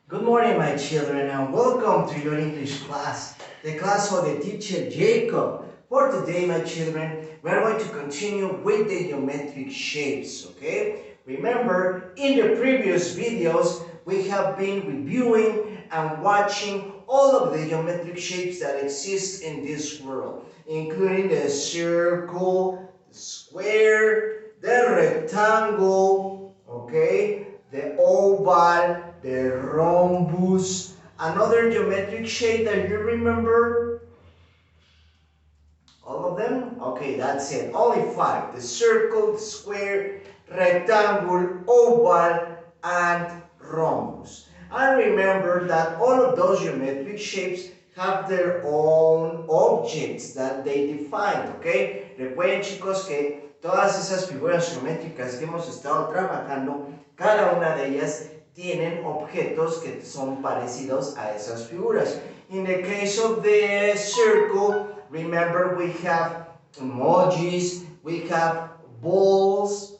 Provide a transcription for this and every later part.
Good morning, my children, and welcome to your English class, the class of the teacher Jacob. For today, my children, we are going to continue with the geometric shapes, okay? Remember, in the previous videos, we have been reviewing and watching all of the geometric shapes that exist in this world, including the circle, the square, the rectangle, okay? The oval, the rhombus. Another geometric shape that you remember? All of them? Okay, that's it. Only five. The circle, the square, rectangle, oval, and rhombus. And remember that all of those geometric shapes have their own objects that they define, ¿ok? Recuerden, chicos, que todas esas figuras geométricas que hemos estado trabajando, cada una de ellas tienen objetos que son parecidos a esas figuras. In the case of the circle, remember we have emojis, we have balls,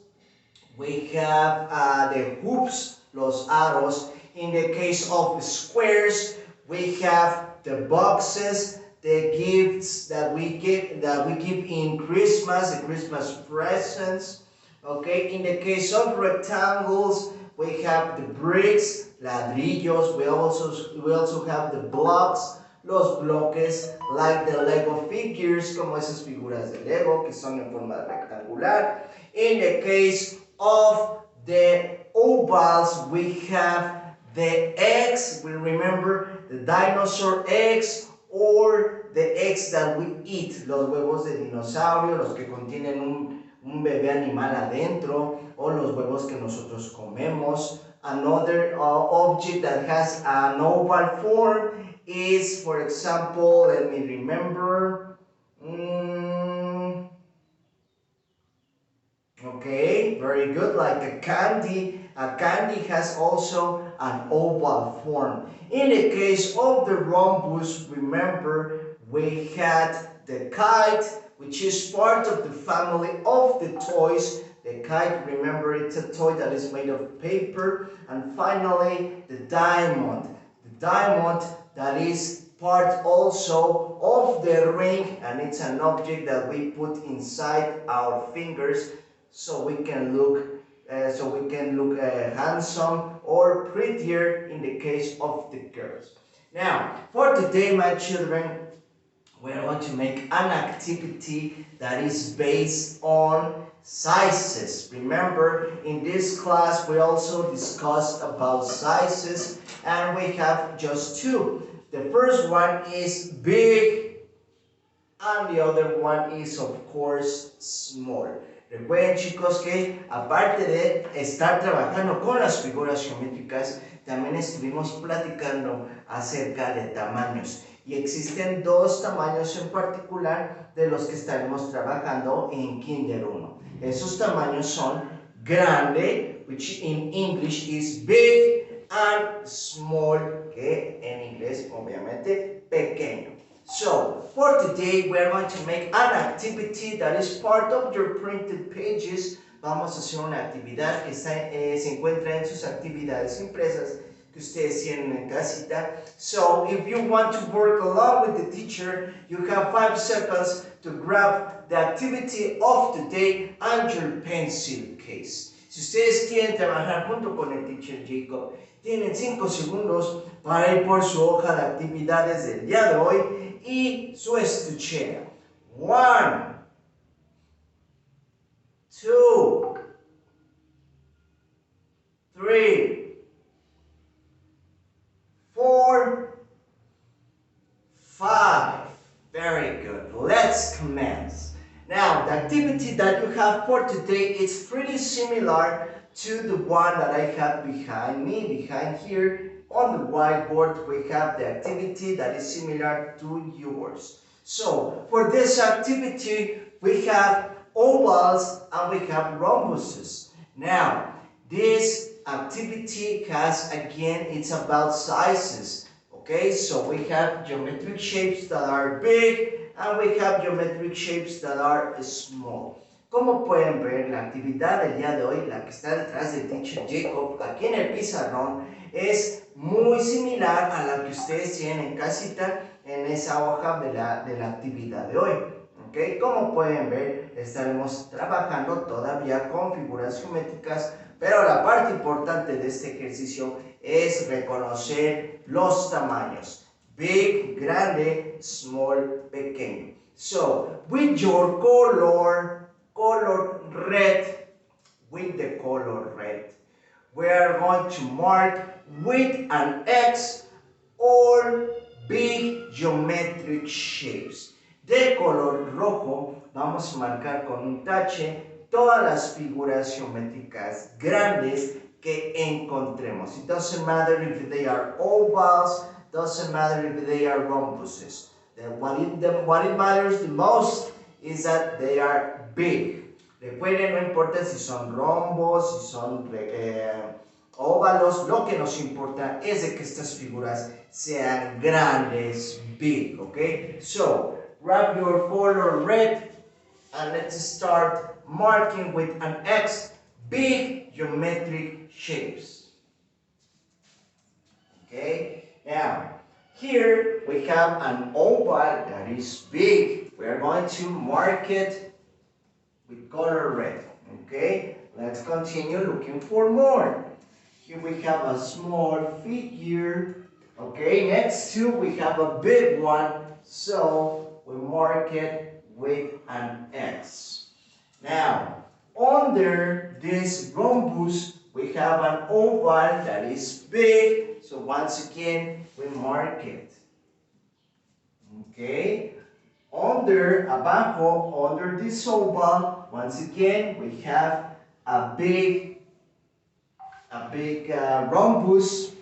we have the hoops, los aros. In the case of squares, we have the boxes, the gifts that we give in Christmas, the Christmas presents. Okay, in the case of rectangles, we have the bricks, ladrillos. We also have the blocks, los bloques, like the Lego figures, como esas figuras de Lego que son en forma rectangular. In the case of the ovals, we have the eggs. We remember the dinosaur eggs or the eggs that we eat, los huevos de dinosaurio, los que contienen un bebé animal adentro, o los huevos que nosotros comemos. Another object that has an oval form is, for example, let me remember. Okay, very good, like a candy. A candy has also an oval form. In the case of the rhombus, remember we had the kite, which is part of the family of the toys. The kite, remember, it's a toy that is made of paper. And finally, the diamond. The diamond that is part also of the ring, and it's an object that we put inside our fingers so we can look handsome or prettier in the case of the girls. Now, for today, my children, we are going to make an activity that is based on sizes. Remember, in this class, we also discussed about sizes, and we have just two. The first one is big, and the other one is, of course, small. Recuerden, chicos, que aparte de estar trabajando con las figuras geométricas, también estuvimos platicando acerca de tamaños. Y existen dos tamaños en particular de los que estaremos trabajando en Kinder 1. Esos tamaños son grande, which in English is big, and small, que en inglés obviamente pequeño. So, for today, we are going to make an activity that is part of your printed pages. Vamos a hacer una actividad que se encuentra en sus actividades impresas que ustedes tienen en casita. So, if you want to work along with the teacher, you have 5 seconds to grab the activity of the day and your pencil case. Si ustedes quieren trabajar junto con el teacher Jacob, tienen 5 segundos para ir por su hoja de actividades del día de hoy y su estuchera. 1, 2, 3, 4, 5. Very good. Let's commence. Now, the activity that you have for today is pretty similar to the one that I have behind me, behind here. On the whiteboard, we have the activity that is similar to yours. So, for this activity, we have ovals and we have rhombuses. Now, this activity has, again, it's about sizes. Okay, so we have geometric shapes that are big and we have geometric shapes that are small. Como pueden ver, la actividad del día de hoy, la que está detrás de Teacher Jacob, aquí en el pizarrón, es muy similar a la que ustedes tienen en casita en esa hoja de la actividad de hoy. ¿Okay? Como pueden ver, estaremos trabajando todavía con figuras geométricas, pero la parte importante de este ejercicio es reconocer los tamaños. Big, grande, small, pequeño. So, with your color red, with the color red, we are going to mark with an X all big geometric shapes. De color rojo vamos a marcar con un tache todas las figuras geométricas grandes que encontremos. It doesn't matter if they are ovals, doesn't matter if they are rhombuses. What it matters the most is that they are big. Recuerden, no importa si son rombos, si son óvalos, lo que nos importa es de que estas figuras sean grandes, big, okay? So, grab your color red and let's start marking with an X big geometric shapes. Okay, now here we have an oval that is big. We are going to mark it with color red. Okay, let's continue looking for more. Here we have a small figure. Okay, next to we have a big one, so we mark it with an X. Now, under this rhombus, we have an oval that is big, so once again, we mark it. Okay, abajo, under this oval, once again, we have a big rhombus.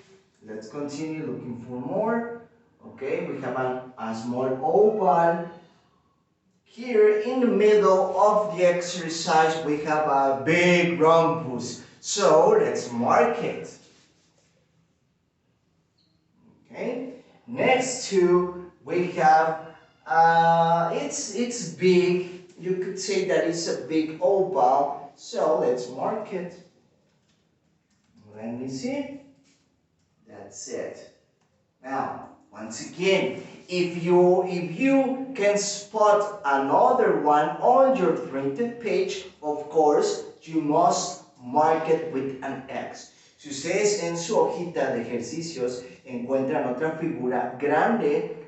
Let's continue looking for more. Okay, we have a small oval. Here in the middle of the exercise, we have a big rhombus. So let's mark it. Okay, next to we have it's big. You could say that it's a big oval. So let's mark it. Let me see. That's it. Now, once again, if you can spot another one on your printed page, of course, you must mark it with an X. Si ustedes en su hojita de ejercicios encuentran otra figura grande,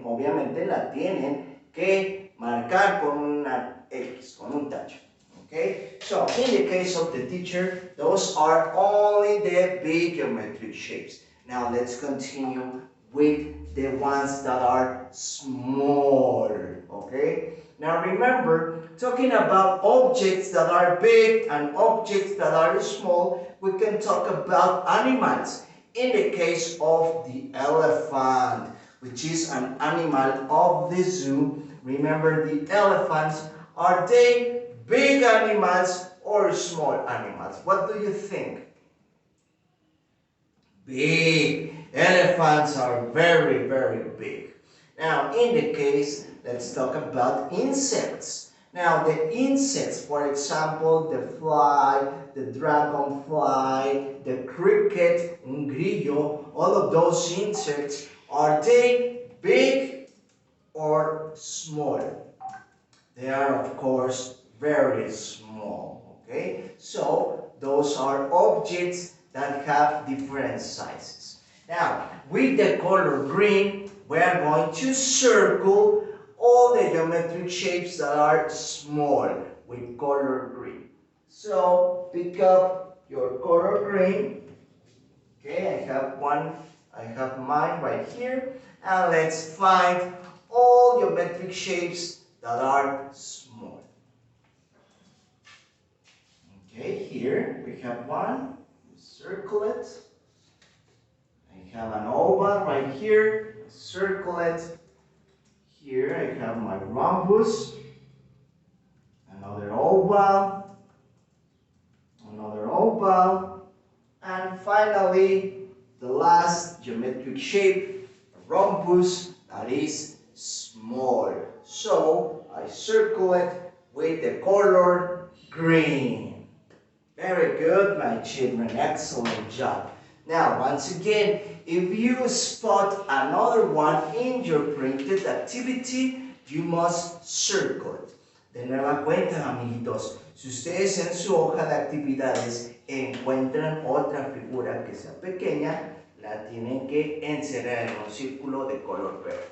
obviamente la tienen que marcar con una X, con un tacho. Okay, so in the case of the teacher, those are only the big geometric shapes. Now let's continue with the ones that are small. Okay, now remember, talking about objects that are big and objects that are small, we can talk about animals. In the case of the elephant, which is an animal of the zoo, remember the elephants, are they big animals or small animals? What do you think? Big. Elephants are very, very big. Now, in the case, let's talk about insects. Now, the insects, for example, the fly, the dragonfly, the cricket, un grillo, all of those insects, are they big or small? They are, of course, very small. Okay, so those are objects that have different sizes. Now, with the color green, we are going to circle all the geometric shapes that are small with color green. So, pick up your color green. Okay, I have mine right here. And let's find all geometric shapes that are small. Okay, here we have one. Circle it. I have an oval right here. Circle it. Here I have my rhombus. Another oval. Another oval. And finally, the last geometric shape, a rhombus that is small. So I circle it with the color green. Very good, my children. Excellent job. Now, once again, if you spot another one in your printed activity, you must circle it. De nueva cuenta, amiguitos, si ustedes en su hoja de actividades encuentran otra figura que sea pequeña, la tienen que encerrar en un círculo de color verde.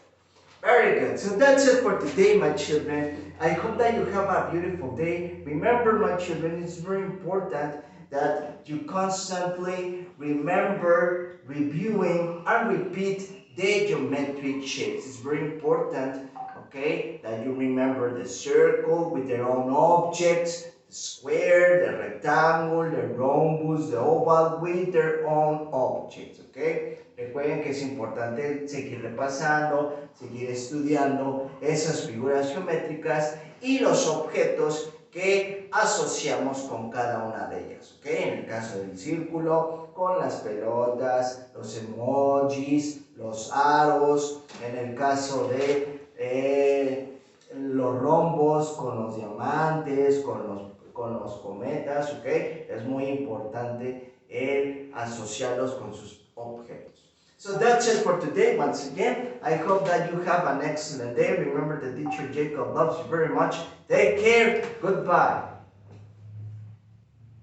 Very good. So that's it for today, my children. I hope that you have a beautiful day. Remember, my children, it's very important that you constantly remember reviewing and repeat the geometric shapes. It's very important, okay, that you remember the circle with their own objects, the square, the rectangle, the rhombus, the oval with their own objects, okay? Recuerden que es importante seguir repasando, seguir estudiando esas figuras geométricas y los objetos que asociamos con cada una de ellas, ¿ok? En el caso del círculo, con las pelotas, los emojis, los aros, en el caso de los rombos, con los diamantes, con los cometas, ¿ok? Es muy importante el asociarlos con sus objetos. So that's it for today. Once again, I hope that you have an excellent day. Remember, the teacher Jacob loves you very much. Take care. Goodbye.